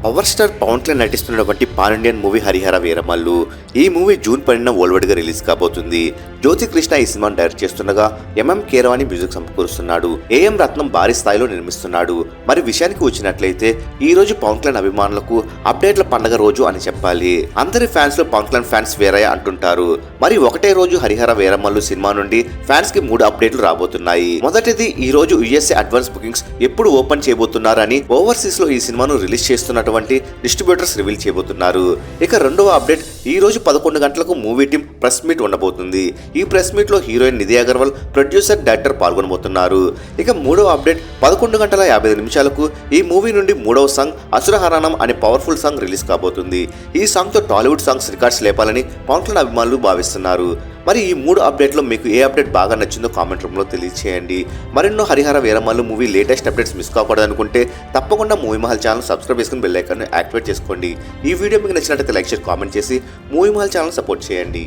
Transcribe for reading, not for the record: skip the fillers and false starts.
Power star Pawan Kalyan నటిస్తున్నటువంటి pan Indian movie Harihara Veeramallu. ఈ movie June 10న వరల్డ్ గా రిలీజ్ కాబోతుంది. జ్యోతి కృష్ణ ఈ సినిమాను డైరెక్ట్ చేస్తుండగా ఎంఎం కీరవాణి మ్యూజిక్ సమకూరుస్తున్నాడు. ఏఎం రత్నం భారీ స్థాయిలో నిర్మిస్తున్నాడు. మరి విషయానికి వచ్చినట్లయితే ఈ రోజు పవన్ కళ్యాణ్ అభిమానులకు అప్డేట్ల పండగ రోజు అని చెప్పాలి. అందరి ఫ్యాన్స్ లో పవన్ కళ్యాణ్ ఫ్యాన్స్ వేరయ్య అంటుంటారు. మరి ఒకటే రోజు హరిహర వీరమల్లు సినిమా నుండి ఫ్యాన్స్ కి 3 అప్డేట్లు రాబోతున్నాయి. మొదటిది ఈ రోజు యుఎస్ఏ అడ్వాన్స్ బుకింగ్స్ ఎప్పుడు ఓపెన్ చేయబోతున్నారని ఓవర్సీస్ లో ఈ సినిమాను రిలీజ్ చేస్తున్నటువంటి డిస్ట్రిబ్యూటర్స్ రివీల్ చేయబోతున్నారు. ఇక రెండవ అప్డేట్ ఈ రోజు 11 గంటలకు మూవీ టీం ప్రెస్ మీట్ ఉండబోతుంది. ఈ ప్రెస్ మీట్ లో heroine Nidhi Agarwal, producer, director పాల్గొనబోతున్నారు. ఇక మూడవ అప్డేట్ 11 గంటల 55 నిమిషాలకు ఈ మూవీ నుండి 3వ సాంగ్ అసురహరణం అనే పవర్ఫుల్ సాంగ్ రిలీజ్ కాబోతుంది. ఈ సాంగ్ తో టాలీవుడ్ సాంగ్స్ రికార్డ్స్ లేపాలని పవన్ కళ్యాణ్ అభిమానులు భావిస్తున్నారు. మరి ఈ 3 అప్డేట్లో మీకు ఏ అప్డేట్ బాగా నచ్చిందో కామెంట్ రూమ్లో తెలియజేయండి. మరెన్నో Harihara Veeramallu movie latest updates miss కాకూడదు అనుకుంటే తప్పకుండా మూవీ మహల్ ఛానల్ సబ్స్క్రైబ్ చేసుకుని బెల్ ఐకాన్ యాక్టివేట్ చేసుకోండి. ఈ వీడియో మీకు నచ్చినట్లయితే లైక్ చేసి కామెంట్ చేసి మూవీ మహల్ ఛానల్ సపోర్ట్ చేయండి.